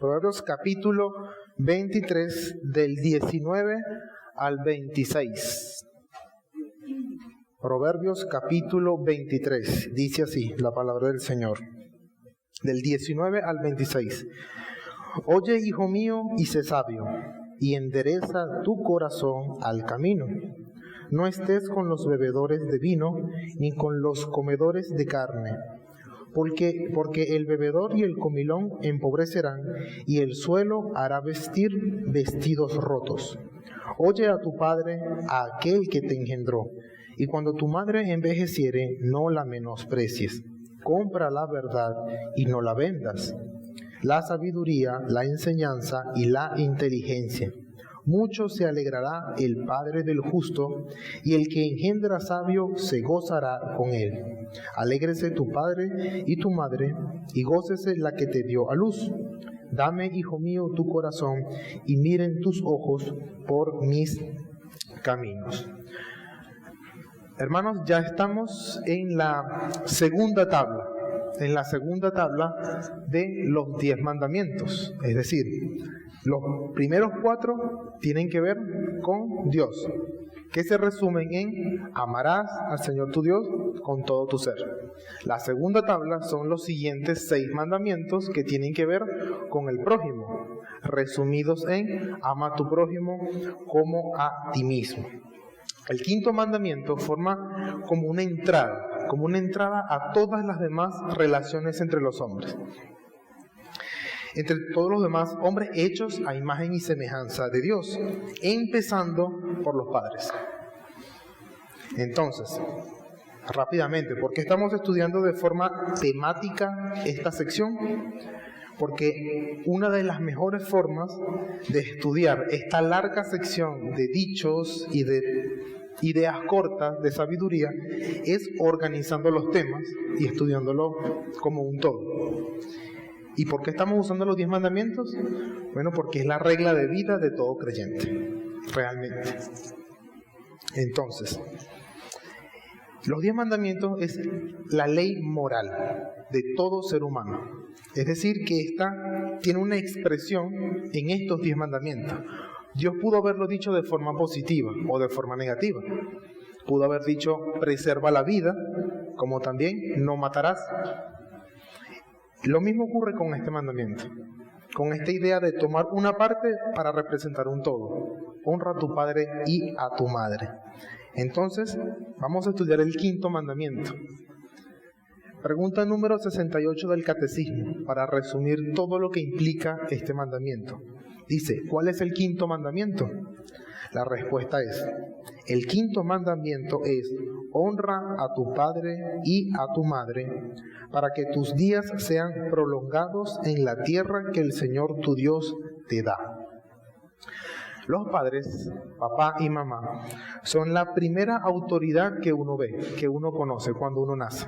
Proverbios capítulo 23, del 19 al 26. Proverbios capítulo 23, dice así la palabra del Señor, del 19 al 26. Oye, hijo mío, y sé sabio, y endereza tu corazón al camino. No estés con los bebedores de vino, ni con los comedores de carne, porque el bebedor y el comilón empobrecerán, y el suelo hará vestir vestidos rotos. Oye a tu padre, a aquel que te engendró, y cuando tu madre envejeciere, no la menosprecies. Compra la verdad y no la vendas, la sabiduría, la enseñanza y la inteligencia. Mucho se alegrará el padre del justo, y el que engendra sabio se gozará con él. Alégrese tu padre y tu madre, y gócese la que te dio a luz. Dame, hijo mío, tu corazón, y miren tus ojos por mis caminos. Hermanos, ya estamos en la segunda tabla. En la segunda tabla de los 10 mandamientos. Es decir, los primeros 4 tienen que ver con Dios, que se resumen en amarás al Señor tu Dios con todo tu ser. La segunda tabla son los siguientes 6 mandamientos que tienen que ver con el prójimo, resumidos en ama a tu prójimo como a ti mismo. El quinto mandamiento forma como una entrada a todas las demás relaciones entre los hombres. Entre todos los demás hombres hechos a imagen y semejanza de Dios, empezando por los padres. Entonces, rápidamente, ¿por qué estamos estudiando de forma temática esta sección? Porque una de las mejores formas de estudiar esta larga sección de dichos y de ideas cortas de sabiduría es organizando los temas y estudiándolo como un todo. ¿Y por qué estamos usando los 10 mandamientos? Bueno, porque es la regla de vida de todo creyente, realmente. Entonces, los 10 mandamientos es la ley moral de todo ser humano. Es decir, que esta tiene una expresión en estos 10 mandamientos. Dios pudo haberlo dicho de forma positiva o de forma negativa. Pudo haber dicho, preserva la vida, como también, no matarás. Lo mismo ocurre con este mandamiento, con esta idea de tomar una parte para representar un todo. Honra a tu padre y a tu madre. Entonces, vamos a estudiar el quinto mandamiento. Pregunta número 68 del Catecismo, para resumir todo lo que implica este mandamiento. Dice, ¿cuál es el quinto mandamiento? La respuesta es, el quinto mandamiento es, honra a tu padre y a tu madre, para que tus días sean prolongados en la tierra que el Señor tu Dios te da. Los padres, papá y mamá, son la primera autoridad que uno ve, que uno conoce cuando uno nace.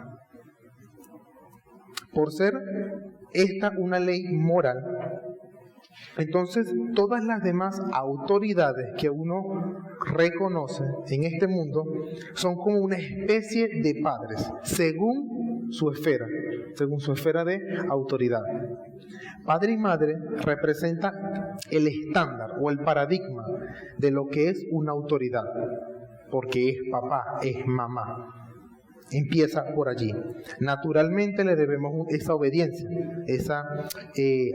Por ser esta una ley moral, entonces todas las demás autoridades que uno reconoce en este mundo son como una especie de padres, según su esfera de autoridad. Padre y madre representan el estándar o el paradigma de lo que es una autoridad, porque es papá, es mamá. Empieza por allí. Naturalmente le debemos esa obediencia, esa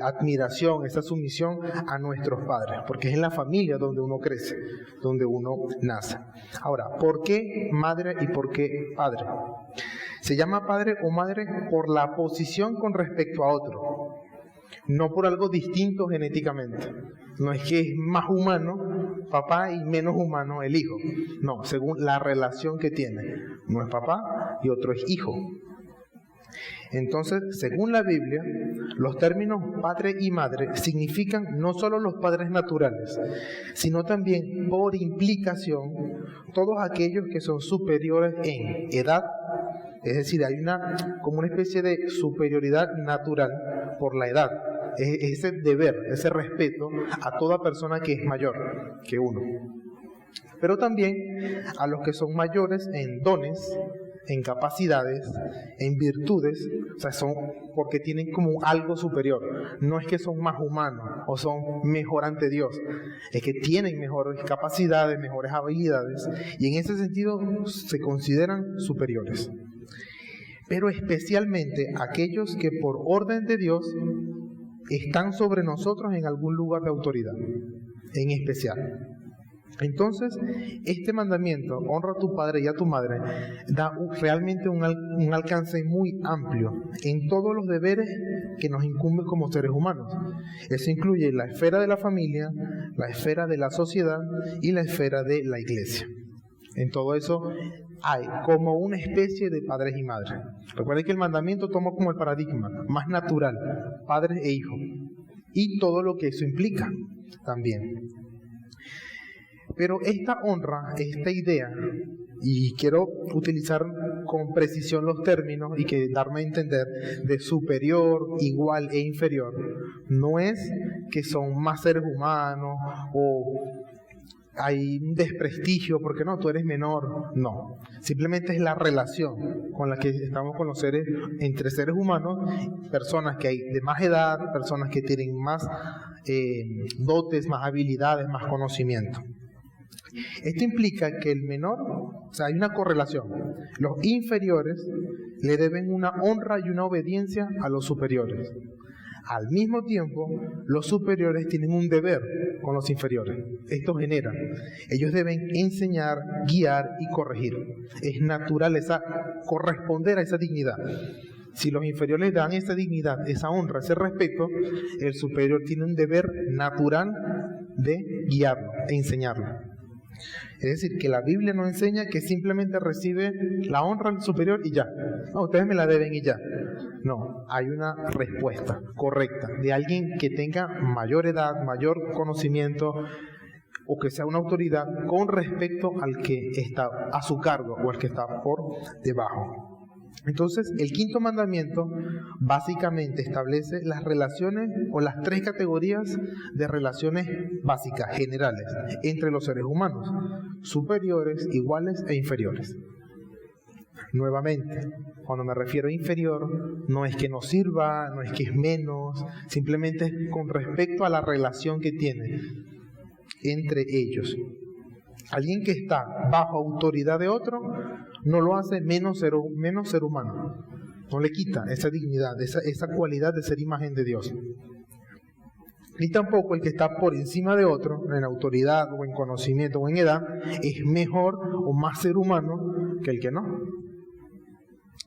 admiración, esa sumisión a nuestros padres, porque es en la familia donde uno crece, donde uno nace. Ahora, ¿por qué madre y por qué padre? Se llama padre o madre por la posición con respecto a otro, no por algo distinto genéticamente. No es que es más humano papá y menos humano el hijo. No, según la relación que tiene. Uno es papá y otro es hijo. Entonces, según la Biblia, los términos padre y madre significan no solo los padres naturales, sino también, por implicación, todos aquellos que son superiores en edad. Es decir, hay como una especie de superioridad natural por la edad. Ese deber, ese respeto a toda persona que es mayor que uno. Pero también a los que son mayores en dones, en capacidades, en virtudes, o sea, son porque tienen como algo superior. No es que son más humanos o son mejor ante Dios, es que tienen mejores capacidades, mejores habilidades, y en ese sentido se consideran superiores. Pero especialmente aquellos que por orden de Dios están sobre nosotros en algún lugar de autoridad, en especial. Entonces, este mandamiento, honra a tu padre y a tu madre, da realmente un alcance muy amplio en todos los deberes que nos incumben como seres humanos. Eso incluye la esfera de la familia, la esfera de la sociedad y la esfera de la iglesia. En todo eso hay como una especie de padres y madres. Recuerden que el mandamiento toma como el paradigma más natural, padres e hijos, y todo lo que eso implica también. Pero esta honra, esta idea, y quiero utilizar con precisión los términos y que darme a entender de superior, igual e inferior, no es que son más seres humanos o hay un desprestigio porque no, tú eres menor. No, simplemente es la relación con la que estamos con los seres, entre seres humanos, personas que hay de más edad, personas que tienen más dotes, más habilidades, más conocimiento. Esto implica que el menor, o sea, hay una correlación. Los inferiores le deben una honra y una obediencia a los superiores. Al mismo tiempo, los superiores tienen un deber con los inferiores. Esto genera. Ellos deben enseñar, guiar y corregir. Es natural corresponder a esa dignidad. Si los inferiores dan esa dignidad, esa honra, ese respeto, el superior tiene un deber natural de guiarlo e enseñarlo. Es decir, que la Biblia no enseña que simplemente recibe la honra del superior y ya. No, ustedes me la deben y ya. No, hay una respuesta correcta de alguien que tenga mayor edad, mayor conocimiento o que sea una autoridad con respecto al que está a su cargo o al que está por debajo. Entonces, el quinto mandamiento básicamente establece las relaciones o las tres categorías de relaciones básicas, generales, entre los seres humanos, superiores, iguales e inferiores. Nuevamente, cuando me refiero a inferior, no es que no sirva, no es que es menos, simplemente es con respecto a la relación que tiene entre ellos. Alguien que está bajo autoridad de otro no lo hace menos ser humano. No le quita esa dignidad, esa cualidad de ser imagen de Dios. Ni tampoco el que está por encima de otro, en autoridad o en conocimiento o en edad, es mejor o más ser humano que el que no.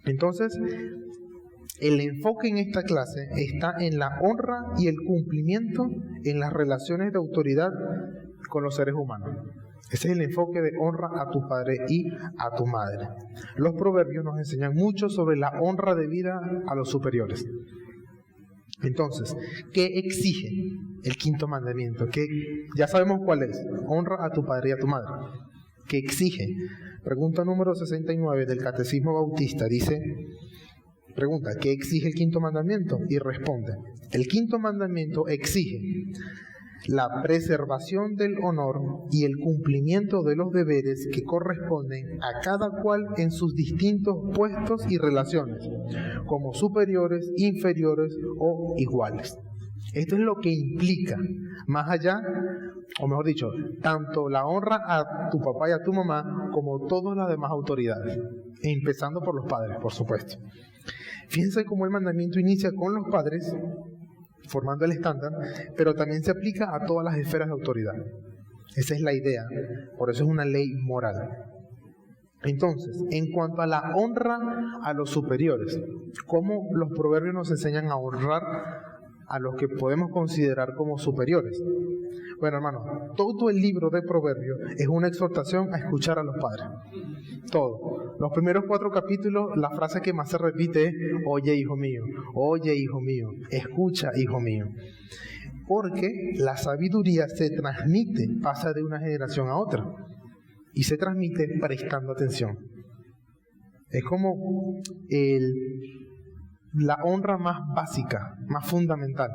Entonces, el enfoque en esta clase está en la honra y el cumplimiento en las relaciones de autoridad con los seres humanos. Ese es el enfoque de honra a tu padre y a tu madre. Los proverbios nos enseñan mucho sobre la honra debida a los superiores. Entonces, ¿qué exige el quinto mandamiento? Que ya sabemos cuál es. Honra a tu padre y a tu madre. ¿Qué exige? Pregunta número 69 del Catecismo Bautista dice, pregunta, ¿qué exige el quinto mandamiento? Y responde, el quinto mandamiento exige la preservación del honor y el cumplimiento de los deberes que corresponden a cada cual en sus distintos puestos y relaciones, como superiores, inferiores o iguales. Esto es lo que implica, más allá, o mejor dicho, tanto la honra a tu papá y a tu mamá, como todas las demás autoridades, empezando por los padres, por supuesto. Fíjense cómo el mandamiento inicia con los padres, formando el estándar, pero también se aplica a todas las esferas de autoridad. Esa es la idea, por eso es una ley moral. Entonces, en cuanto a la honra a los superiores, ¿cómo los proverbios nos enseñan a honrar a los que podemos considerar como superiores? Bueno, hermanos, todo el libro de Proverbios es una exhortación a escuchar a los padres. Todo. Los primeros 4 capítulos, la frase que más se repite es, oye, hijo mío, escucha, hijo mío. Porque la sabiduría se transmite, pasa de una generación a otra, y se transmite prestando atención. Es como la honra más básica, más fundamental.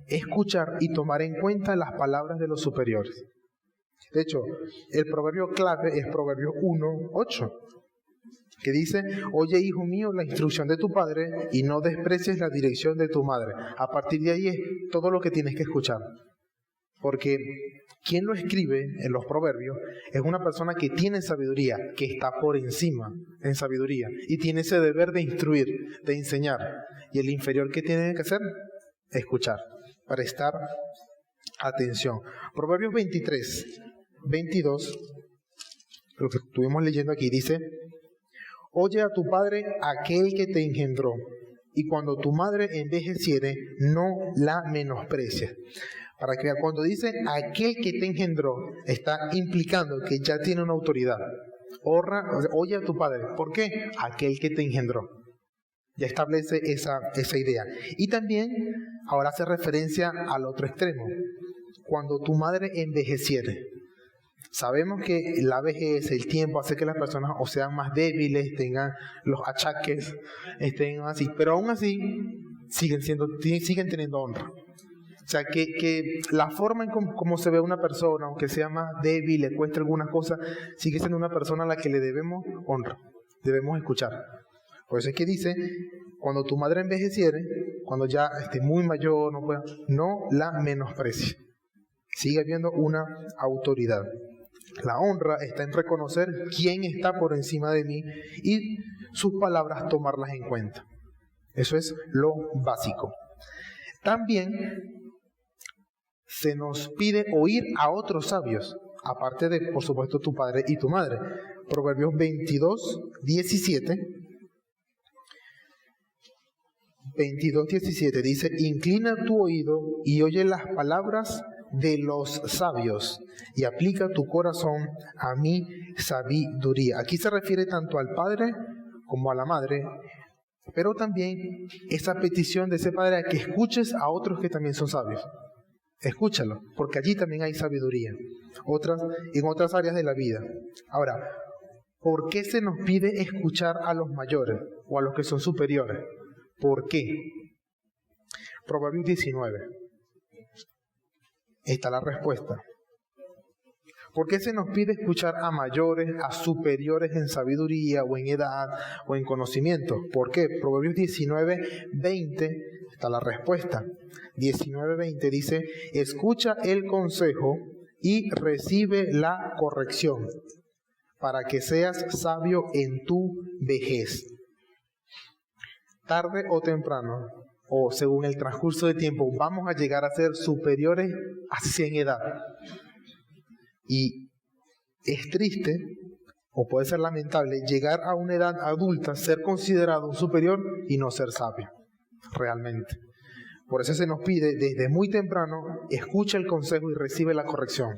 Escuchar y tomar en cuenta las palabras de los superiores. De hecho, el proverbio clave es Proverbios 1:8. que dice: oye, hijo mío, la instrucción de tu padre y no desprecies la dirección de tu madre. A partir de ahí es todo lo que tienes que escuchar. Porque quien lo escribe en los proverbios es una persona que tiene sabiduría, que está por encima en sabiduría y tiene ese deber de instruir, de enseñar. Y el inferior, ¿qué tiene que hacer? Escuchar, prestar atención. Proverbios 23, 22, lo que estuvimos leyendo aquí, dice: oye a tu padre aquel que te engendró, y cuando tu madre envejeciere, no la menosprecies. Para que cuando dice aquel que te engendró, está implicando que ya tiene una autoridad. Oye a tu padre. ¿Por qué? Aquel que te engendró. Ya establece esa idea. Y también ahora hace referencia al otro extremo. Cuando tu madre envejeciere. Sabemos que la vejez, el tiempo, hace que las personas o sean más débiles, tengan los achaques, estén así. Pero aún así, siguen teniendo honra. O sea, que la forma en cómo se ve una persona, aunque sea más débil, le cueste alguna cosa, sigue siendo una persona a la que le debemos honra, debemos escuchar. Por eso es que dice: cuando tu madre envejeciere, cuando ya esté muy mayor, no la menosprecies. Sigue habiendo una autoridad. La honra está en reconocer quién está por encima de mí y sus palabras tomarlas en cuenta. Eso es lo básico. También se nos pide oír a otros sabios, aparte de, por supuesto, tu padre y tu madre. Proverbios 22, 17. 22, 17 dice: inclina tu oído y oye las palabras de los sabios y aplica tu corazón a mi sabiduría. Aquí se refiere tanto al padre como a la madre, pero también esa petición de ese padre a que escuches a otros que también son sabios. Escúchalo, porque allí también hay sabiduría, en otras áreas de la vida. Ahora, ¿por qué se nos pide escuchar a los mayores o a los que son superiores? ¿Por qué? Proverbios 19. Está la respuesta. ¿Por qué se nos pide escuchar a mayores, a superiores en sabiduría o en edad o en conocimiento? ¿Por qué? Proverbios 19, 20 está la respuesta. 19, 20 dice: escucha el consejo y recibe la corrección, para que seas sabio en tu vejez. Tarde o temprano, o según el transcurso de tiempo, vamos a llegar a ser superiores así en edad. Y es triste, o puede ser lamentable, llegar a una edad adulta, ser considerado un superior y no ser sabio, realmente. Por eso se nos pide desde muy temprano: escucha el consejo y recibe la corrección.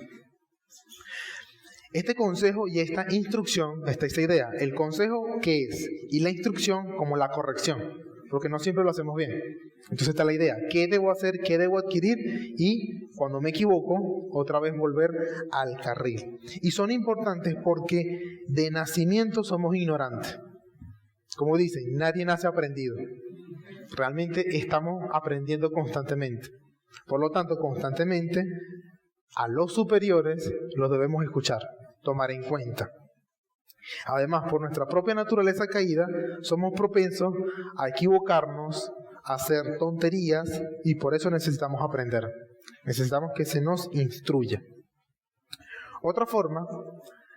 Este consejo y esta instrucción, esta idea, el consejo, ¿qué es? Y la instrucción como la corrección, porque no siempre lo hacemos bien. Entonces está la idea: ¿qué debo hacer? ¿Qué debo adquirir? Y cuando me equivoco, otra vez volver al carril. Y son importantes porque de nacimiento somos ignorantes. Como dicen, nadie nace aprendido. Realmente estamos aprendiendo constantemente. Por lo tanto, constantemente a los superiores los debemos escuchar, tomar en cuenta. Además, por nuestra propia naturaleza caída, somos propensos a equivocarnos, a hacer tonterías, y por eso necesitamos aprender. Necesitamos que se nos instruya. Otra forma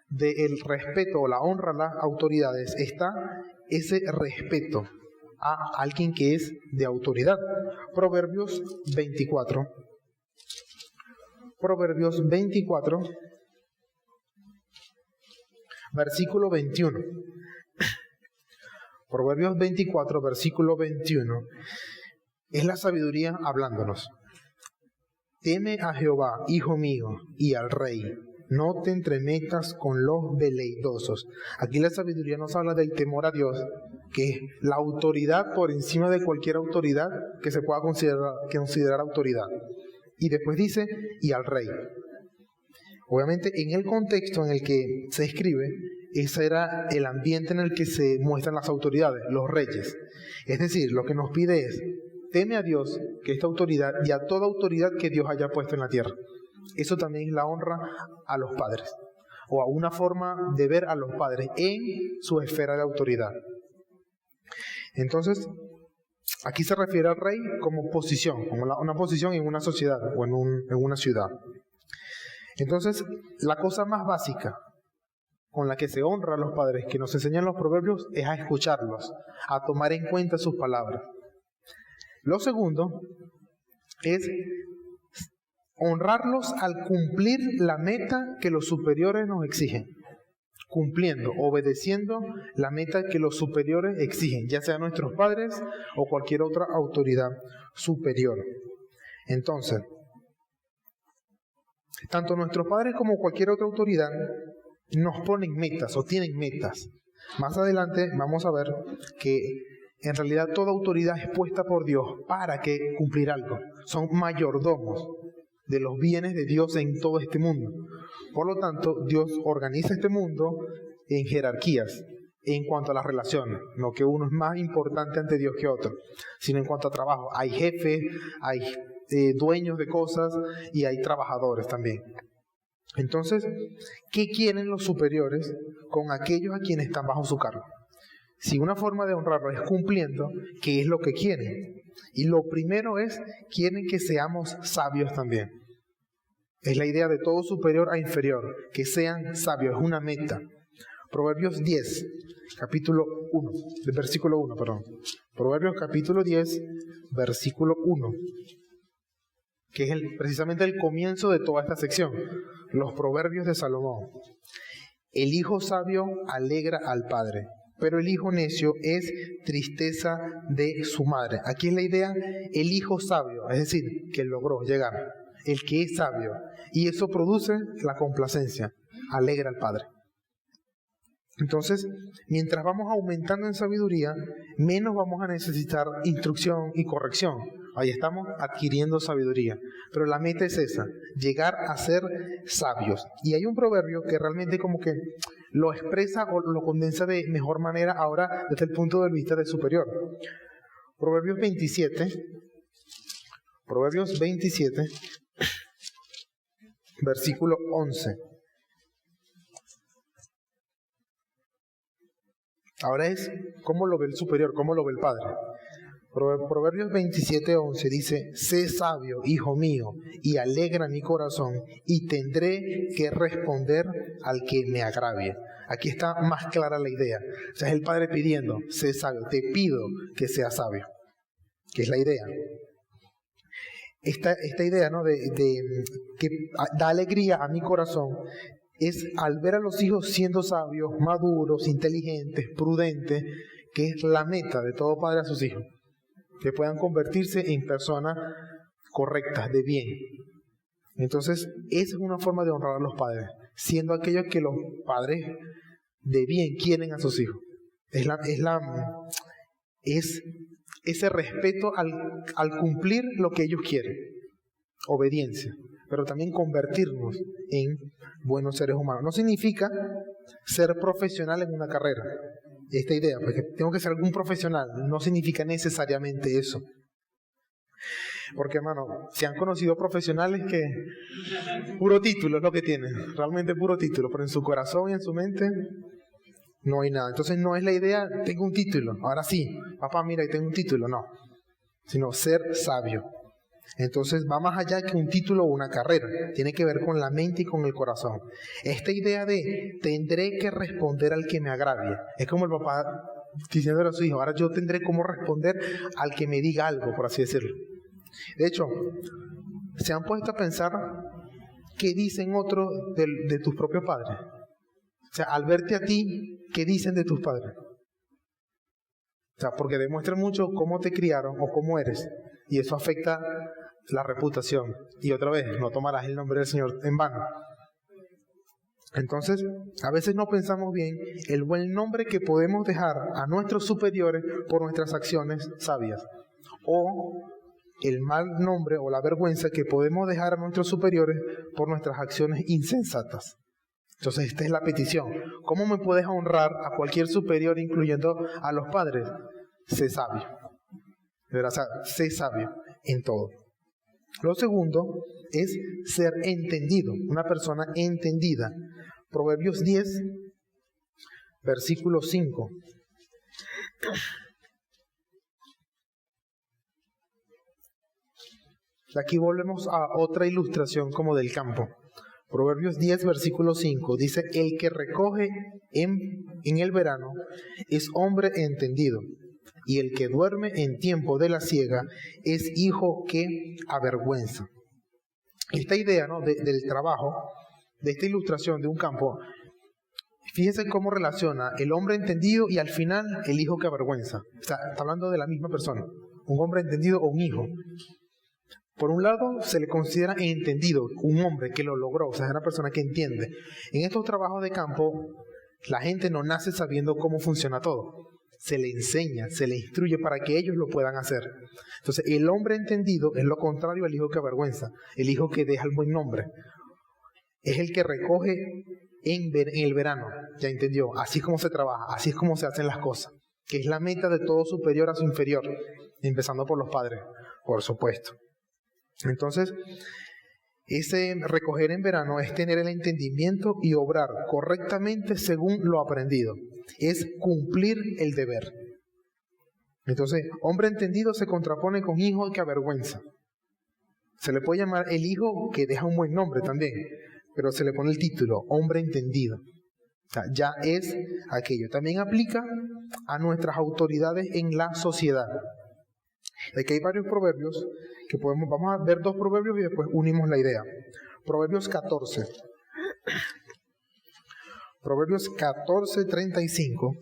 del respeto o la honra a las autoridades está ese respeto a alguien que es de autoridad. Proverbios 24. Proverbios 24, versículo 21. Proverbios 24, versículo 21. Es la sabiduría hablándonos. Teme a Jehová, hijo mío, y al rey. No te entremetas con los veleidosos. Aquí la sabiduría nos habla del temor a Dios, que es la autoridad por encima de cualquier autoridad que se pueda considerar autoridad. Y después dice, y al rey. Obviamente, en el contexto en el que se escribe, ese era el ambiente en el que se muestran las autoridades, los reyes. Es decir, lo que nos pide es: teme a Dios, que es esta autoridad, y a toda autoridad que Dios haya puesto en la tierra. Eso también es la honra a los padres. o a una forma de ver a los padres en su esfera de autoridad. Entonces, aquí se refiere al rey como posición, como una posición en una sociedad o en una ciudad. Entonces, la cosa más básica con la que se honra a los padres que nos enseñan los proverbios es a escucharlos, a tomar en cuenta sus palabras. Lo segundo es honrarlos al cumplir la meta que los superiores nos exigen. Cumpliendo, obedeciendo la meta que los superiores exigen, ya sean nuestros padres o cualquier otra autoridad superior. Entonces, tanto nuestros padres como cualquier otra autoridad nos ponen metas o tienen metas. Más adelante vamos a ver que en realidad toda autoridad es puesta por Dios para que cumplir algo. Son mayordomos de los bienes de Dios en todo este mundo. Por lo tanto, Dios organiza este mundo en jerarquías en cuanto a las relaciones. No que uno es más importante ante Dios que otro, sino en cuanto a trabajo. Hay jefes, hay dueños de cosas y hay trabajadores también. Entonces, ¿qué quieren los superiores con aquellos a quienes están bajo su cargo? Si una forma de honrarlo es cumpliendo, ¿qué es lo que quieren? Y lo primero es, quieren que seamos sabios también. Es la idea de todo superior a inferior, que sean sabios, es una meta. Proverbios 10, capítulo 1, versículo 1, perdón. Proverbios capítulo 10, versículo 1, que es precisamente el comienzo de toda esta sección. Los proverbios de Salomón. El hijo sabio alegra al padre, pero el hijo necio es tristeza de su madre. Aquí es la idea, el hijo sabio, es decir, que logró llegar, el que es sabio. Y eso produce la complacencia, alegra al padre. Entonces, mientras vamos aumentando en sabiduría, menos vamos a necesitar instrucción y corrección. Ahí estamos adquiriendo sabiduría. Pero la meta es esa, llegar a ser sabios. Y hay un proverbio que realmente como que lo expresa o lo condensa de mejor manera ahora desde el punto de vista del superior. Proverbios 27, versículo 11. Ahora es cómo lo ve el superior, cómo lo ve el padre. Proverbios 27:11 dice: sé sabio, hijo mío, y alegra mi corazón, y tendré que responder al que me agravie. Aquí está más clara la idea. O sea, es el padre pidiendo: sé sabio, te pido que seas sabio. Que es la idea. Esta idea, ¿no? de que da alegría a mi corazón es al ver a los hijos siendo sabios, maduros, inteligentes, prudentes, que es la meta de todo padre a sus hijos. Que puedan convertirse en personas correctas, de bien. Entonces, esa es una forma de honrar a los padres, siendo aquellos que los padres de bien quieren a sus hijos. Es ese respeto al cumplir lo que ellos quieren, obediencia, pero también convertirnos en buenos seres humanos. No significa ser profesional en una carrera. Esta idea, porque tengo que ser algún profesional, no significa necesariamente eso. Porque, hermano, se han conocido profesionales que puro título es lo que tienen, realmente puro título, pero en su corazón y en su mente no hay nada. Entonces no es la idea, tengo un título, ahora sí, papá, mira, tengo un título, no. Sino ser sabio. Entonces va más allá que un título o una carrera, tiene que ver con la mente y con el corazón. Esta idea de tendré que responder al que me agravie, es como el papá diciéndole a su hijo: ahora yo tendré cómo responder al que me diga algo, por así decirlo. De hecho, ¿se han puesto a pensar qué dicen otros de tus propios padres? O sea, al verte a ti, ¿qué dicen de tus padres? O sea, porque demuestra mucho cómo te criaron o cómo eres, y eso afecta la reputación. Y otra vez, no tomarás el nombre del Señor en vano. Entonces, a veces no pensamos bien el buen nombre que podemos dejar a nuestros superiores por nuestras acciones sabias, o el mal nombre o la vergüenza que podemos dejar a nuestros superiores por nuestras acciones insensatas. Entonces, esta es la petición. ¿Cómo me puedes honrar a cualquier superior, incluyendo a los padres? Sé sabio. O sea, sé sabio en todo. Lo segundo es ser entendido, una persona entendida. Proverbios 10, versículo 5. Aquí volvemos a otra ilustración como del campo. Proverbios 10, versículo 5, dice: el que recoge en el verano es hombre entendido, y el que duerme en tiempo de la siega es hijo que avergüenza. Esta idea, ¿no?, del trabajo, de esta ilustración de un campo, fíjense cómo relaciona el hombre entendido y al final el hijo que avergüenza. O sea, está hablando de la misma persona, un hombre entendido o un hijo. Por un lado, se le considera entendido, un hombre que lo logró, o sea, es una persona que entiende. En estos trabajos de campo, la gente no nace sabiendo cómo funciona todo. Se le enseña, se le instruye para que ellos lo puedan hacer. Entonces, el hombre entendido es lo contrario al hijo que avergüenza, el hijo que deja el buen nombre. Es el que recoge en el verano, ya entendió, así es como se trabaja, así es como se hacen las cosas, que es la meta de todo superior a su inferior, empezando por los padres, por supuesto. Entonces, ese recoger en verano es tener el entendimiento y obrar correctamente según lo aprendido. Es cumplir el deber. Entonces, hombre entendido se contrapone con hijo que avergüenza. Se le puede llamar el hijo que deja un buen nombre también, pero se le pone el título, hombre entendido. O sea, ya es aquello. También aplica a nuestras autoridades en la sociedad. Aquí hay varios proverbios que vamos a ver dos proverbios y después unimos la idea. Proverbios 14. Proverbios 14, 35.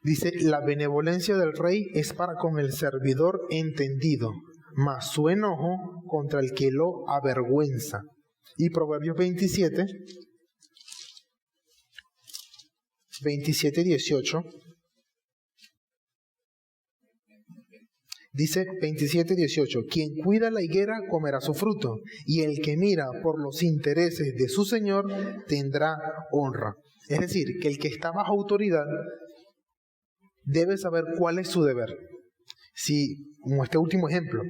Dice: la benevolencia del rey es para con el servidor entendido, mas su enojo contra el que lo avergüenza. Y Proverbios 27, 18. Dice 27, 18, quien cuida la higuera comerá su fruto, y el que mira por los intereses de su señor tendrá honra. Es decir, que el que está bajo autoridad debe saber cuál es su deber. Si, como este último ejemplo,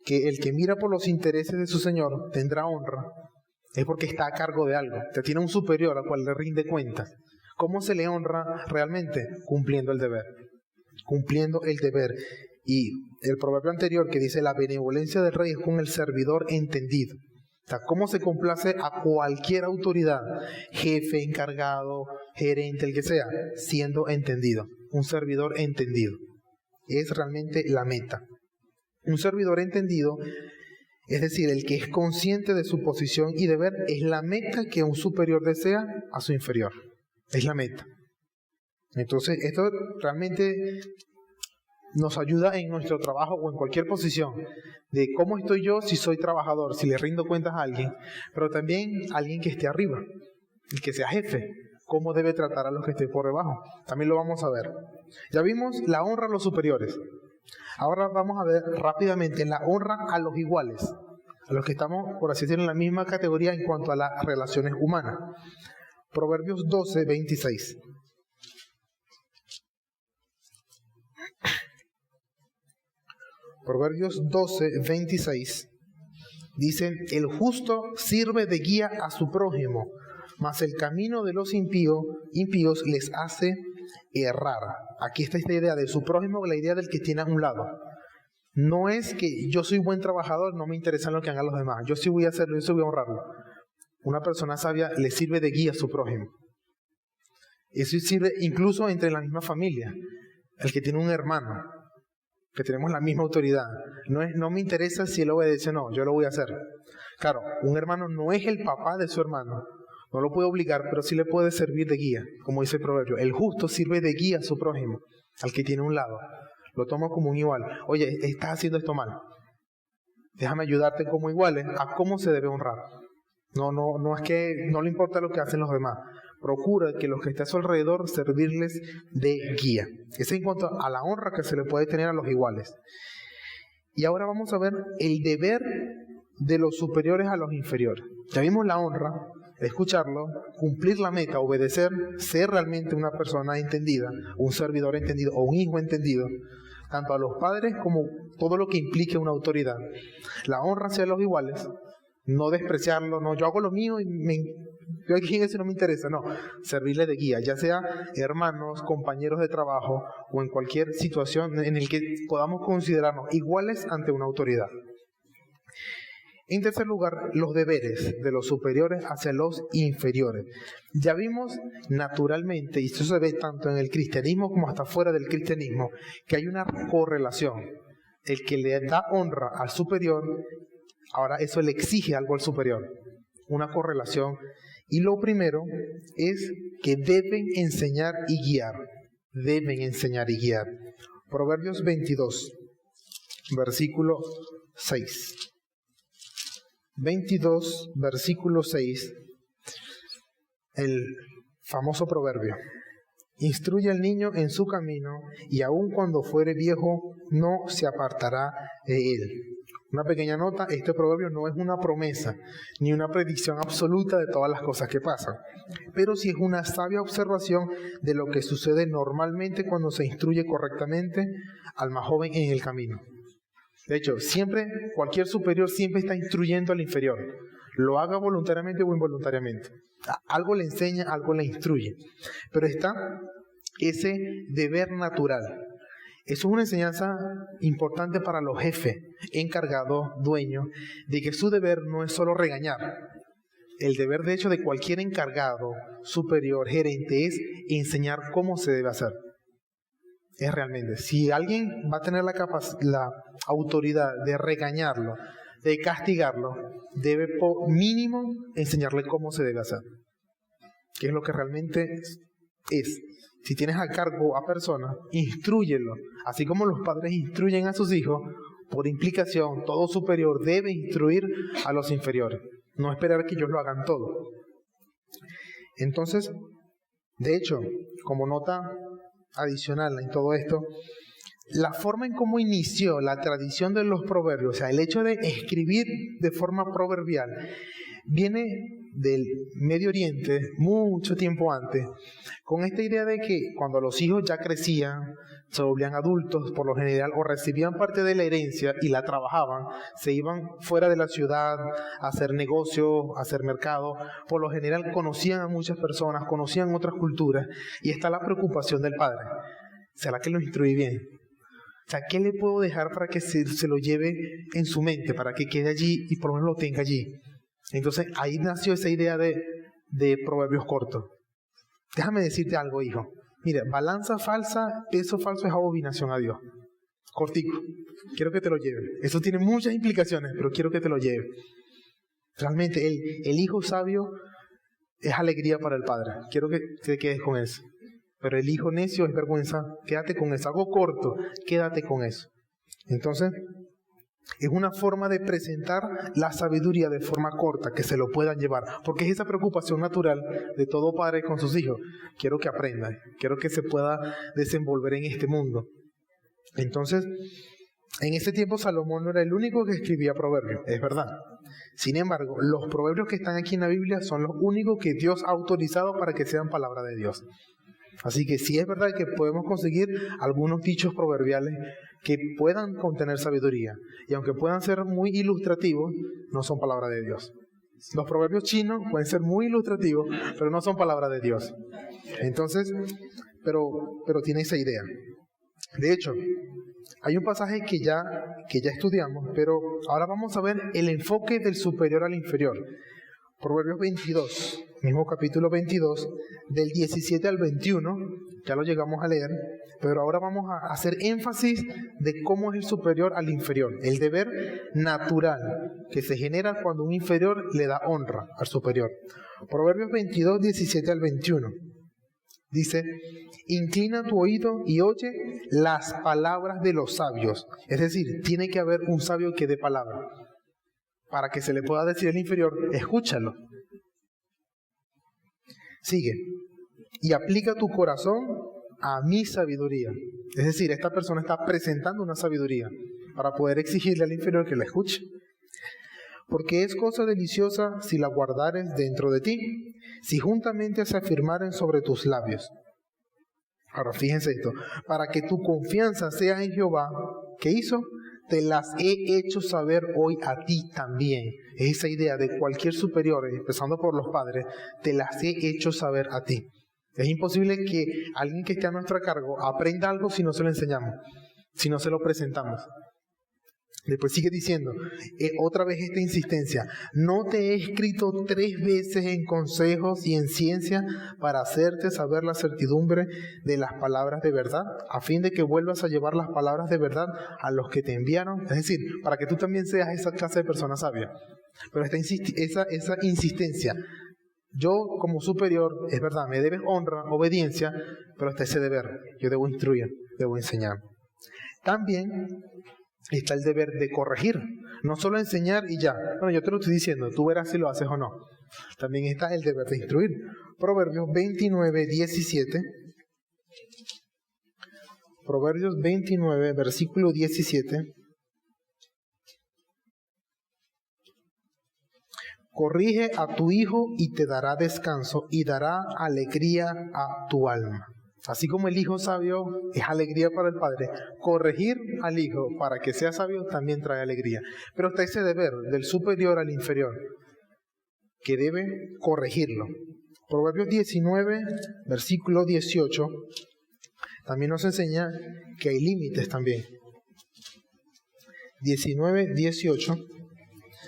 que el que mira por los intereses de su señor tendrá honra, es porque está a cargo de algo, que tiene un superior al cual le rinde cuentas. ¿Cómo se le honra realmente? Cumpliendo el deber. Cumpliendo el deber. Y el proverbio anterior que dice: la benevolencia del rey es con el servidor entendido. O sea, ¿cómo se complace a cualquier autoridad, jefe, encargado, gerente, el que sea, siendo entendido? Un servidor entendido. Es realmente la meta. Un servidor entendido, es decir, el que es consciente de su posición y deber, es la meta que un superior desea a su inferior. Es la meta. Entonces, esto realmente nos ayuda en nuestro trabajo o en cualquier posición, de cómo estoy yo si soy trabajador, si le rindo cuentas a alguien, pero también a alguien que esté arriba, el que sea jefe, cómo debe tratar a los que estén por debajo. También lo vamos a ver. Ya vimos la honra a los superiores. Ahora vamos a ver rápidamente la honra a los iguales, a los que estamos, por así decirlo, en la misma categoría en cuanto a las relaciones humanas. Proverbios 12, 26. Proverbios 12, 26. Dicen: el justo sirve de guía a su prójimo, mas el camino de los impíos les hace errar. Aquí está esta idea de su prójimo, la idea del que tiene a un lado. No es que yo soy buen trabajador, no me interesa lo que hagan los demás. Yo sí voy a hacerlo, yo sí voy a honrarlo. Una persona sabia le sirve de guía a su prójimo. Eso sirve incluso entre la misma familia. El que tiene un hermano, que tenemos la misma autoridad. No me interesa si él obedece o no, yo lo voy a hacer. Claro, un hermano no es el papá de su hermano. No lo puede obligar, pero sí le puede servir de guía, como dice el proverbio. El justo sirve de guía a su prójimo, al que tiene un lado. Lo toma como un igual. Oye, estás haciendo esto mal. Déjame ayudarte como iguales a cómo se debe honrar. No es que no le importa lo que hacen los demás. Procura que los que estén a su alrededor servirles de guía. Es en cuanto a la honra que se le puede tener a los iguales. Y ahora vamos a ver el deber de los superiores a los inferiores. Ya vimos la honra, escucharlo, cumplir la meta, obedecer, ser realmente una persona entendida, un servidor entendido o un hijo entendido. tanto a los padres como todo lo que implique una autoridad. La honra hacia los iguales, no despreciarlo, no, yo hago lo mío y yo aquí en eso no me interesa, no, servirle de guía, ya sea hermanos, compañeros de trabajo o en cualquier situación en la que podamos considerarnos iguales ante una autoridad. En tercer lugar, los deberes de los superiores hacia los inferiores. Ya vimos naturalmente, y esto se ve tanto en el cristianismo como hasta fuera del cristianismo, que hay una correlación. El que le da honra al superior, ahora eso le exige algo al superior. Una correlación. Y lo primero es que deben enseñar y guiar. Deben enseñar y guiar. Proverbios 22, versículo 6. 22, versículo 6, el famoso proverbio. Instruye al niño en su camino, y aun cuando fuere viejo, no se apartará de él. Una pequeña nota, este proverbio no es una promesa, ni una predicción absoluta de todas las cosas que pasan, pero sí es una sabia observación de lo que sucede normalmente cuando se instruye correctamente al más joven en el camino. De hecho, cualquier superior siempre está instruyendo al inferior, lo haga voluntariamente o involuntariamente. Algo le enseña, algo le instruye. Pero está ese deber natural. Eso es una enseñanza importante para los jefes, encargados, dueños, de que su deber no es solo regañar. El deber, de hecho, de cualquier encargado, superior, gerente, es enseñar cómo se debe hacer. Es realmente, si alguien va a tener la autoridad de regañarlo, de castigarlo, debe por mínimo enseñarle cómo se debe hacer. Que es lo que realmente es. Si tienes a cargo a personas, instrúyelo. Así como los padres instruyen a sus hijos, por implicación, todo superior debe instruir a los inferiores. No esperar que ellos lo hagan todo. Entonces, de hecho, como nota adicional en todo esto, la forma en cómo inició la tradición de los proverbios, o sea, el hecho de escribir de forma proverbial, viene del Medio Oriente mucho tiempo antes, con esta idea de que cuando los hijos ya crecían, se volvían adultos por lo general, o recibían parte de la herencia y la trabajaban, se iban fuera de la ciudad a hacer negocios, a hacer mercado, por lo general conocían a muchas personas, conocían otras culturas, y está la preocupación del padre. ¿Será que lo instruí bien? O sea, ¿qué le puedo dejar para que se lo lleve en su mente, para que quede allí y por lo menos lo tenga allí? Entonces ahí nació esa idea de proverbios cortos. Déjame decirte algo, hijo. Mira, balanza falsa, peso falso es abominación a Dios. Cortico. Quiero que te lo lleves. Eso tiene muchas implicaciones, pero quiero que te lo lleves. Realmente el hijo sabio es alegría para el padre. Quiero que te quedes con eso. Pero el hijo necio es vergüenza. Quédate con eso. Algo corto, quédate con eso. Entonces, es una forma de presentar la sabiduría de forma corta, que se lo puedan llevar, porque es esa preocupación natural de todo padre con sus hijos. Quiero que aprendan, quiero que se pueda desenvolver en este mundo. Entonces, en ese tiempo Salomón no era el único que escribía proverbios, es verdad. Sin embargo, los proverbios que están aquí en la Biblia son los únicos que Dios ha autorizado para que sean palabra de Dios. Así que sí es verdad que podemos conseguir algunos dichos proverbiales que puedan contener sabiduría, y aunque puedan ser muy ilustrativos, no son palabra de Dios. Los proverbios chinos pueden ser muy ilustrativos, pero no son palabra de Dios. Entonces, pero tiene esa idea. De hecho, hay un pasaje que ya estudiamos, pero ahora vamos a ver el enfoque del superior al inferior. Proverbios 22, mismo capítulo 22, del 17 al 21, ya lo llegamos a leer, pero ahora vamos a hacer énfasis de cómo es el superior al inferior, el deber natural que se genera cuando un inferior le da honra al superior. Proverbios 22, 17 al 21, dice: inclina tu oído y oye las palabras de los sabios. Es decir, tiene que haber un sabio que dé palabra. Para que se le pueda decir al inferior, escúchalo. Sigue. Y aplica tu corazón a mi sabiduría. Es decir, esta persona está presentando una sabiduría para poder exigirle al inferior que la escuche. Porque es cosa deliciosa si la guardares dentro de ti, si juntamente se afirmaren sobre tus labios. Ahora, fíjense esto. Para que tu confianza sea en Jehová, ¿qué hizo? Te las he hecho saber hoy a ti también. Es esa idea de cualquier superior, empezando por los padres, te las he hecho saber a ti. Es imposible que alguien que esté a nuestro cargo aprenda algo si no se lo enseñamos, si no se lo presentamos. Después sigue diciendo, otra vez esta insistencia, no te he escrito 3 veces en consejos y en ciencia para hacerte saber la certidumbre de las palabras de verdad, a fin de que vuelvas a llevar las palabras de verdad a los que te enviaron. Es decir, para que tú también seas esa clase de persona sabia. Pero esa insistencia, yo como superior, es verdad, me debes honra, obediencia, pero está ese deber, yo debo instruir, debo enseñar. También está el deber de corregir, no solo enseñar y ya. Bueno, yo te lo estoy diciendo, tú verás si lo haces o no. También está el deber de instruir. Proverbios 29, 17. Proverbios 29, versículo 17. Corrige a tu hijo y te dará descanso y dará alegría a tu alma. Así como el hijo sabio es alegría para el padre, corregir al hijo para que sea sabio también trae alegría. Pero está ese deber del superior al inferior, que debe corregirlo. Proverbios 19, versículo 18, también nos enseña que hay límites también. 19, 18,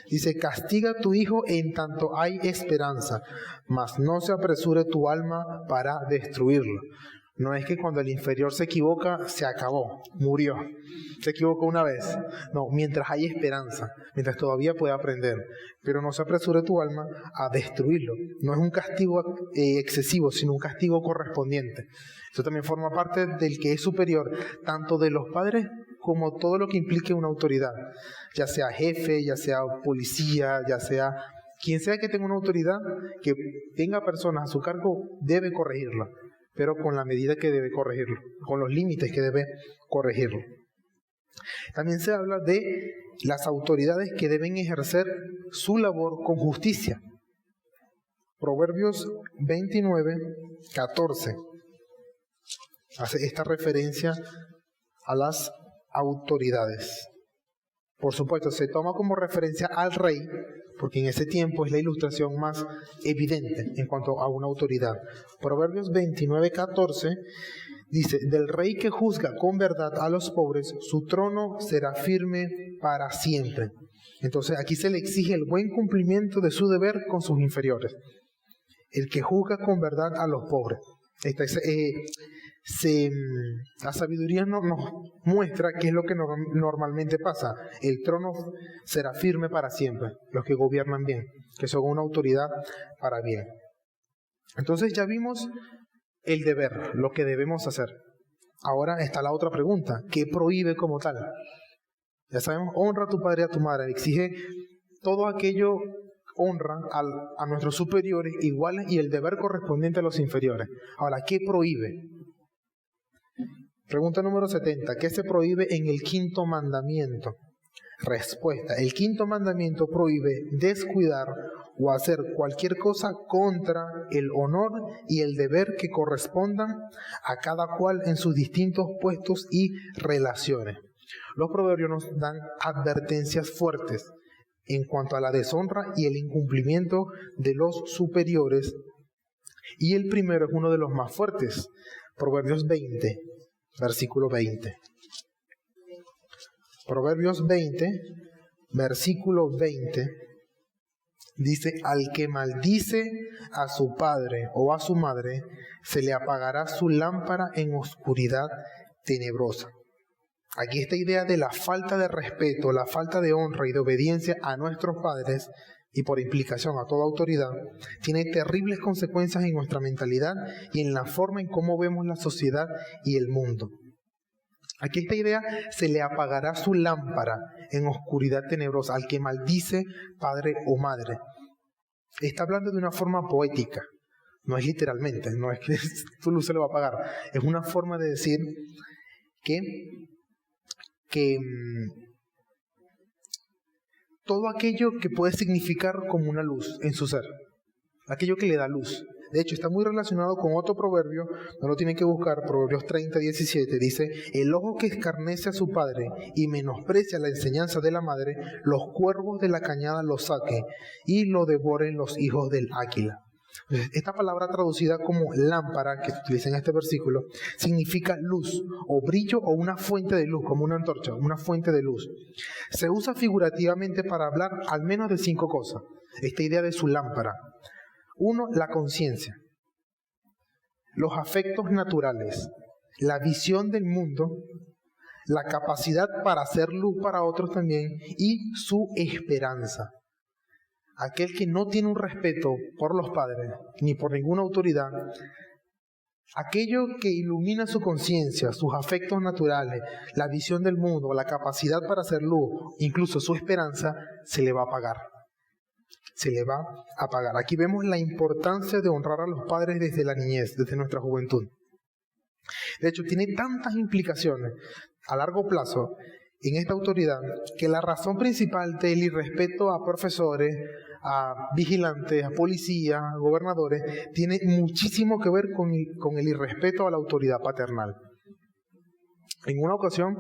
dice, castiga a tu hijo en tanto hay esperanza, mas no se apresure tu alma para destruirlo. No es que cuando el inferior se equivoca, se acabó, murió. Se equivocó una vez. No, mientras hay esperanza, mientras todavía puede aprender. Pero no se apresure tu alma a destruirlo. No es un castigo excesivo, sino un castigo correspondiente. Eso también forma parte del que es superior, tanto de los padres como todo lo que implique una autoridad. Ya sea jefe, ya sea policía, ya sea quien sea que tenga una autoridad, que tenga personas a su cargo, debe corregirla. Pero con la medida que debe corregirlo, con los límites que debe corregirlo. También se habla de las autoridades que deben ejercer su labor con justicia. Proverbios 29, 14 hace esta referencia a las autoridades. Por supuesto, se toma como referencia al rey, porque en ese tiempo es la ilustración más evidente en cuanto a una autoridad. Proverbios 29, 14 dice, del rey que juzga con verdad a los pobres, su trono será firme para siempre. Entonces aquí se le exige el buen cumplimiento de su deber con sus inferiores. El que juzga con verdad a los pobres. La sabiduría nos muestra qué es lo que normalmente pasa. El trono será firme para siempre, los que gobiernan bien, que son una autoridad para bien. Entonces ya vimos el deber, lo que debemos hacer. Ahora está la otra pregunta, ¿qué prohíbe como tal? Ya sabemos, honra a tu padre y a tu madre, exige todo aquello, honra a nuestros superiores iguales y el deber correspondiente a los inferiores. Ahora, ¿qué prohíbe? Pregunta número 70. ¿Qué se prohíbe en el 5.º mandamiento? Respuesta. El 5.º mandamiento prohíbe descuidar o hacer cualquier cosa contra el honor y el deber que correspondan a cada cual en sus distintos puestos y relaciones. Los proverbios nos dan advertencias fuertes en cuanto a la deshonra y el incumplimiento de los superiores. Y el primero es uno de los más fuertes. Proverbios 20. Versículo 20. Proverbios 20, versículo 20, dice, al que maldice a su padre o a su madre, se le apagará su lámpara en oscuridad tenebrosa. Aquí esta idea de la falta de respeto, la falta de honra y de obediencia a nuestros padres, y por implicación a toda autoridad, tiene terribles consecuencias en nuestra mentalidad y en la forma en cómo vemos la sociedad y el mundo. Aquí esta idea, se le apagará su lámpara en oscuridad tenebrosa al que maldice padre o madre. Está hablando de una forma poética, no es literalmente, no es que tu luz se le va a apagar, es una forma de decir que todo aquello que puede significar como una luz en su ser, aquello que le da luz, De hecho, está muy relacionado con otro proverbio, no lo tienen que buscar, Proverbios 30:17, dice: el ojo que escarnece a su padre y menosprecia la enseñanza de la madre, los cuervos de la cañada lo saquen y lo devoren los hijos del águila. Entonces, esta palabra traducida como lámpara, que se utiliza en este versículo, significa luz o brillo o una fuente de luz, como una antorcha, una fuente de luz. Se usa figurativamente para hablar al menos de 5 cosas. Esta idea de su lámpara. 1, la conciencia, los afectos naturales, la visión del mundo, la capacidad para hacer luz para otros también y su esperanza. Aquel que no tiene un respeto por los padres ni por ninguna autoridad, aquello que ilumina su conciencia, sus afectos naturales, la visión del mundo, la capacidad para hacer luz, incluso su esperanza, se le va a apagar. Se le va a apagar. Aquí vemos la importancia de honrar a los padres desde la niñez, desde nuestra juventud. De hecho, tiene tantas implicaciones a largo plazo en esta autoridad que la razón principal del irrespeto a profesores, a vigilantes, a policías, a gobernadores, tiene muchísimo que ver con el irrespeto a la autoridad paternal. En una ocasión,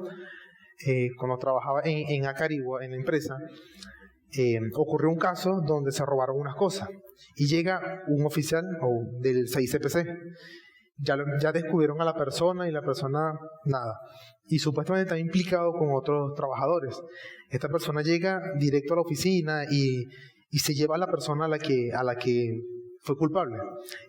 cuando trabajaba en Acarigua, en la empresa, ocurrió un caso donde se robaron unas cosas y llega un oficial del 6CPC. Ya descubrieron a la persona y la persona nada. Y supuestamente está implicado con otros trabajadores. Esta persona llega directo a la oficina y se lleva a la persona a la que fue culpable.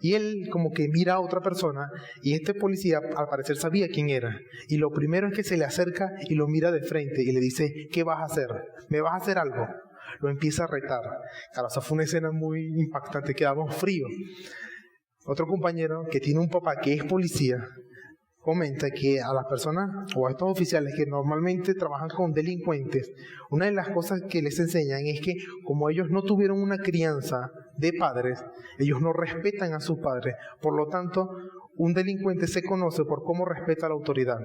Y él como que mira a otra persona y este policía al parecer sabía quién era. Y lo primero es que se le acerca y lo mira de frente y le dice: ¿qué vas a hacer? ¿Me vas a hacer algo? Lo empieza a retar. Claro, esa fue una escena muy impactante, quedamos fríos. Otro compañero que tiene un papá que es policía comenta que a las personas o a estos oficiales que normalmente trabajan con delincuentes, una de las cosas que les enseñan es que como ellos no tuvieron una crianza de padres, ellos no respetan a sus padres. Por lo tanto, un delincuente se conoce por cómo respeta a la autoridad.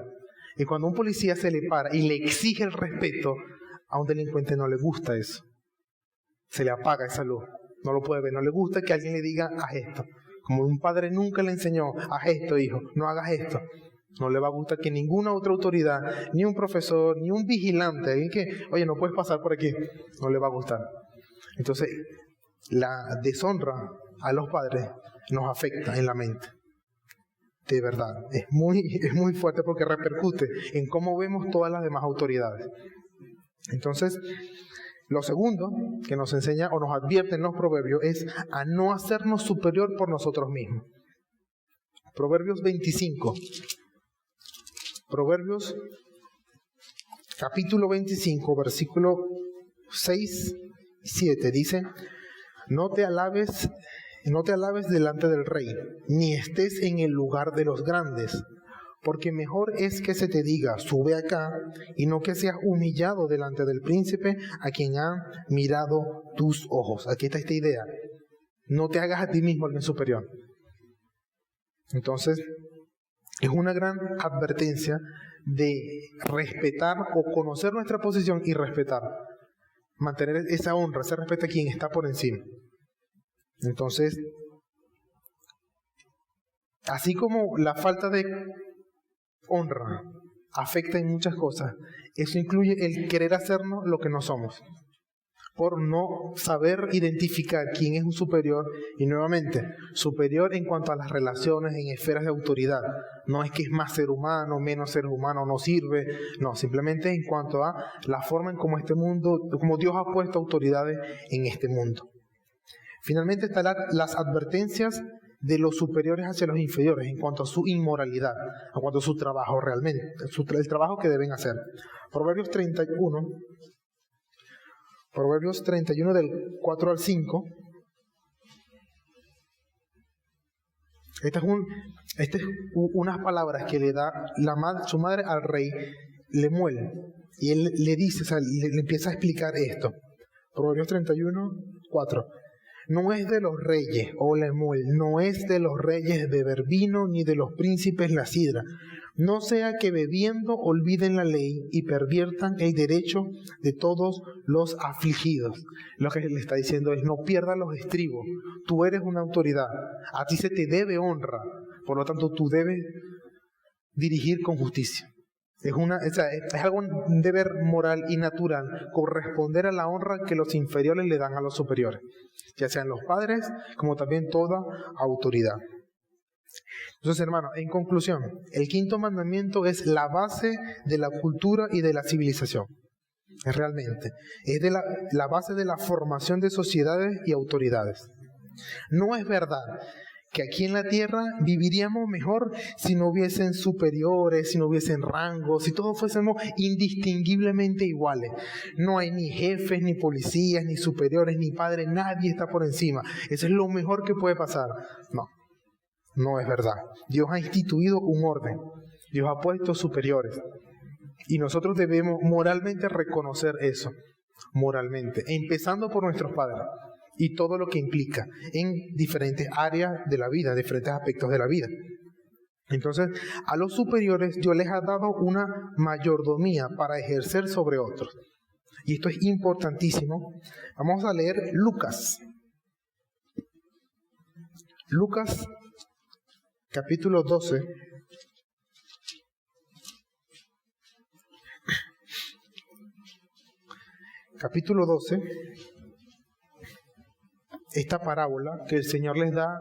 Y cuando un policía se le para y le exige el respeto, a un delincuente no le gusta eso. Se le apaga esa luz. No lo puede ver. No le gusta que alguien le diga: haz esto. Como un padre nunca le enseñó: haz esto, hijo, no hagas esto. No le va a gustar que ninguna otra autoridad, ni un profesor, ni un vigilante, alguien que, oye, no puedes pasar por aquí, no le va a gustar. Entonces, la deshonra a los padres nos afecta en la mente. De verdad, es muy fuerte porque repercute en cómo vemos todas las demás autoridades. Entonces, lo segundo que nos enseña o nos advierte en los proverbios es a no hacernos superior por nosotros mismos. Proverbios 25. Proverbios capítulo 25, versículo 6 y 7 dice: no te alabes delante del rey, ni estés en el lugar de los grandes, porque mejor es que se te diga: sube acá, y no que seas humillado delante del príncipe a quien han mirado tus ojos. Aquí está esta idea: no te hagas a ti mismo alguien superior. Entonces, es una gran advertencia de respetar o conocer nuestra posición y respetar. Mantener esa honra, ese respeto a quien está por encima. Entonces, así como la falta de honra afecta en muchas cosas, eso incluye el querer hacernos lo que no somos, por no saber identificar quién es un superior. Y nuevamente, superior en cuanto a las relaciones en esferas de autoridad. No es que es más ser humano, menos ser humano, no sirve. No, simplemente en cuanto a la forma en cómo este mundo, como Dios ha puesto autoridades en este mundo. Finalmente están las advertencias de los superiores hacia los inferiores en cuanto a su inmoralidad, en cuanto a su trabajo realmente, el trabajo que deben hacer. Proverbios 31 del 4 al 5. Estas es unas palabras que le da su madre al rey Lemuel. Y él le dice, o sea, le empieza a explicar esto. Proverbios 31, 4. No es de los reyes, oh Lemuel, no es de los reyes beber vino, ni de los príncipes la sidra, No sea que bebiendo olviden la ley y perviertan el derecho de todos los afligidos. Lo que le está diciendo es: no pierdas los estribos. Tú eres una autoridad. A ti se te debe honra. Por lo tanto, tú debes dirigir con justicia. Es algo, un deber moral y natural, corresponder a la honra que los inferiores le dan a los superiores, ya sean los padres como también toda autoridad. Entonces, hermanos, en conclusión, el quinto mandamiento es la base de la cultura y de la civilización. Realmente, es la base de la formación de sociedades y autoridades. No es verdad que aquí en la tierra viviríamos mejor si no hubiesen superiores, si no hubiesen rangos, si todos fuésemos indistinguiblemente iguales. No hay ni jefes, ni policías, ni superiores, ni padres, nadie está por encima. Eso es lo mejor que puede pasar. No es verdad. Dios ha instituido un orden. Dios ha puesto superiores. Y nosotros debemos moralmente reconocer eso. Moralmente. Empezando por nuestros padres. Y todo lo que implica en diferentes áreas de la vida, diferentes aspectos de la vida. Entonces, a los superiores Dios les ha dado una mayordomía para ejercer sobre otros. Y esto es importantísimo. Vamos a leer Lucas. Lucas, capítulo 12. Capítulo 12. Esta parábola que el Señor les da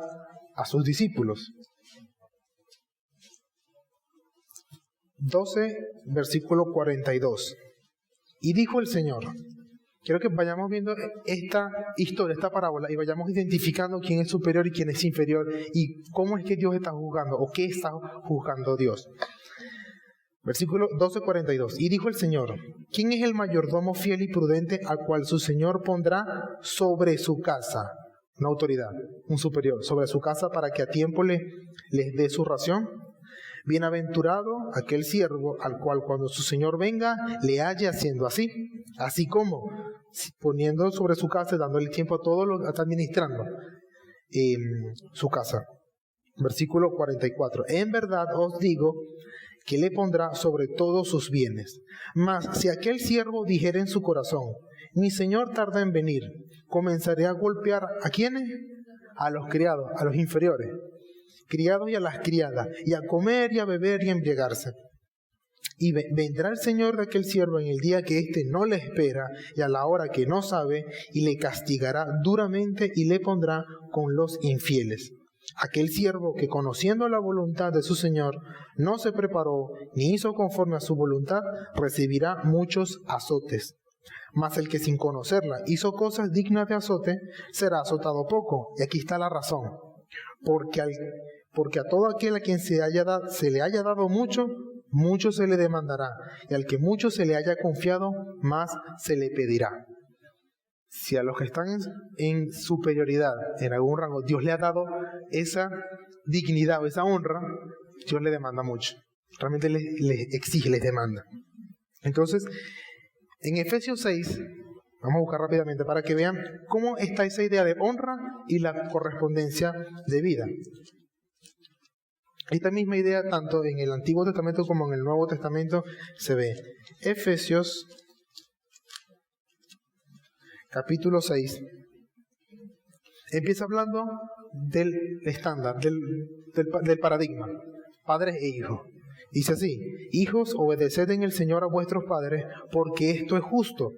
a sus discípulos. 12, versículo 42. Y dijo el Señor, quiero que vayamos viendo esta historia, esta parábola, y vayamos identificando quién es superior y quién es inferior, y cómo es que Dios está juzgando, o qué está juzgando Dios. Versículo 12:42. Y dijo el Señor, ¿quién es el mayordomo fiel y prudente al cual su Señor pondrá sobre su casa? Una autoridad, un superior, sobre su casa para que a tiempo les dé su ración. Bienaventurado aquel siervo al cual cuando su Señor venga le halle haciendo así. Así como poniendo sobre su casa, dándole tiempo a todos los que están administrando su casa. Versículo 44. En verdad os digo que le pondrá sobre todos sus bienes. Mas si aquel siervo dijere en su corazón, mi señor tarda en venir, comenzaré a golpear ¿a quiénes? A los criados, a los inferiores, criados y a las criadas, y a comer y a beber y a embriagarse. Y vendrá el señor de aquel siervo en el día que éste no le espera y a la hora que no sabe, y le castigará duramente y le pondrá con los infieles. Aquel siervo que conociendo la voluntad de su Señor no se preparó ni hizo conforme a su voluntad, recibirá muchos azotes. Mas el que sin conocerla hizo cosas dignas de azote, será azotado poco. Y aquí está la razón. Porque a todo aquel a quien se le haya dado mucho, mucho se le demandará. Y al que mucho se le haya confiado, más se le pedirá. Si a los que están en superioridad, en algún rango, Dios le ha dado esa dignidad o esa honra, Dios le demanda mucho. Realmente les exige, les demanda. Entonces, en Efesios 6, vamos a buscar rápidamente para que vean cómo está esa idea de honra y la correspondencia de vida. Esta misma idea, tanto en el Antiguo Testamento como en el Nuevo Testamento, se ve. Efesios capítulo 6, empieza hablando del estándar, del paradigma, padres e hijos. Dice así, hijos, obedeced en el Señor a vuestros padres, porque esto es justo.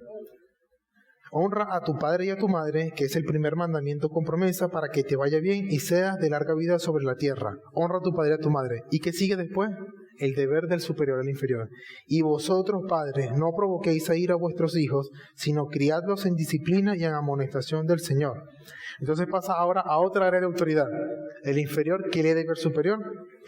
Honra a tu padre y a tu madre, que es el primer mandamiento con promesa, para que te vaya bien y seas de larga vida sobre la tierra. Honra a tu padre y a tu madre. ¿Y qué sigue después? El deber del superior al inferior. Y vosotros, padres, no provoquéis a ir a vuestros hijos, sino criadlos en disciplina y en amonestación del Señor. Entonces pasa ahora a otra área de autoridad. El inferior, ¿qué le debe al superior?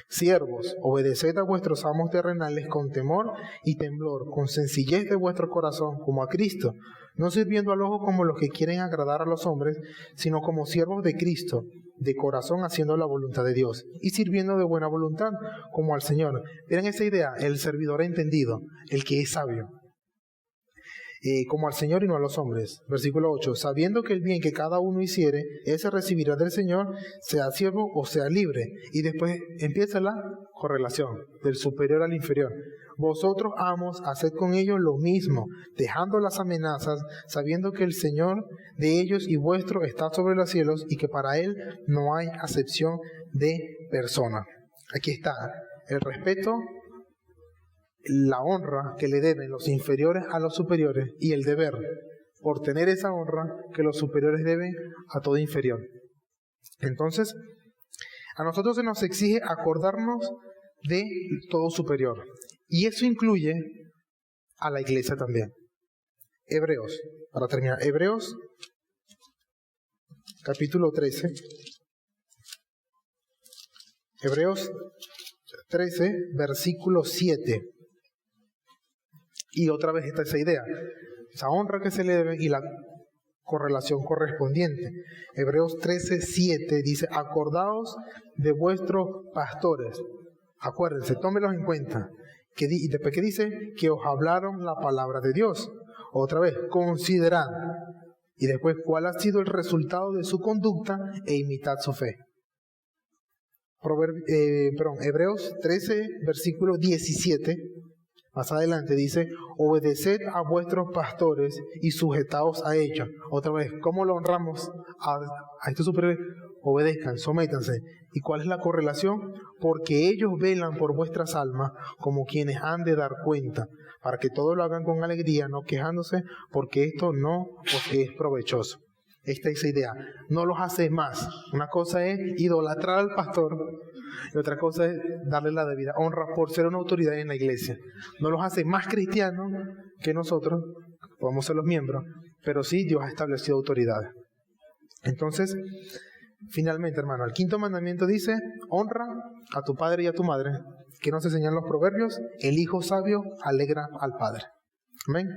Siervos, obedeced a vuestros amos terrenales con temor y temblor, con sencillez de vuestro corazón, como a Cristo, no sirviendo al ojo como los que quieren agradar a los hombres, sino como siervos de Cristo, de corazón haciendo la voluntad de Dios, y sirviendo de buena voluntad, como al Señor. Miren esa idea, el servidor entendido, el que es sabio. como al Señor y no a los hombres. Versículo 8, sabiendo que el bien que cada uno hiciere, ese recibirá del Señor, sea siervo o sea libre. Y después empieza la correlación del superior al inferior. Vosotros, amos, haced con ellos lo mismo, dejando las amenazas, sabiendo que el Señor de ellos y vuestro está sobre los cielos y que para Él no hay acepción de persona. Aquí está el respeto, la honra que le deben los inferiores a los superiores y el deber por tener esa honra que los superiores deben a todo inferior. Entonces, a nosotros se nos exige acordarnos de todo superior. Y eso incluye a la iglesia también. Hebreos, para terminar, Hebreos capítulo 13. Hebreos 13, versículo 7. Y otra vez está esa idea, esa honra que se le debe y la correlación correspondiente. Hebreos 13, 7 dice, acordaos de vuestros pastores. Acuérdense, tómenlos en cuenta. Y después que dice, que os hablaron la palabra de Dios. Otra vez, considerad. Y después, ¿cuál ha sido el resultado de su conducta? E imitad su fe. Hebreos 13, versículo 17. Más adelante dice, obedeced a vuestros pastores y sujetaos a ellos. Otra vez, ¿cómo lo honramos a estos superiores? Obedezcan, sométanse. ¿Y cuál es la correlación? Porque ellos velan por vuestras almas como quienes han de dar cuenta, para que todo lo hagan con alegría, no quejándose, porque esto no os es provechoso. Esta es la idea. No los haces más. Una cosa es idolatrar al pastor y otra cosa es darle la debida honra por ser una autoridad en la iglesia. No los haces más cristianos que nosotros, podemos ser los miembros, pero sí Dios ha establecido autoridades. Entonces, finalmente, hermano, el quinto mandamiento dice, honra a tu padre y a tu madre, que nos enseñan los proverbios, el hijo sabio alegra al padre. Amén.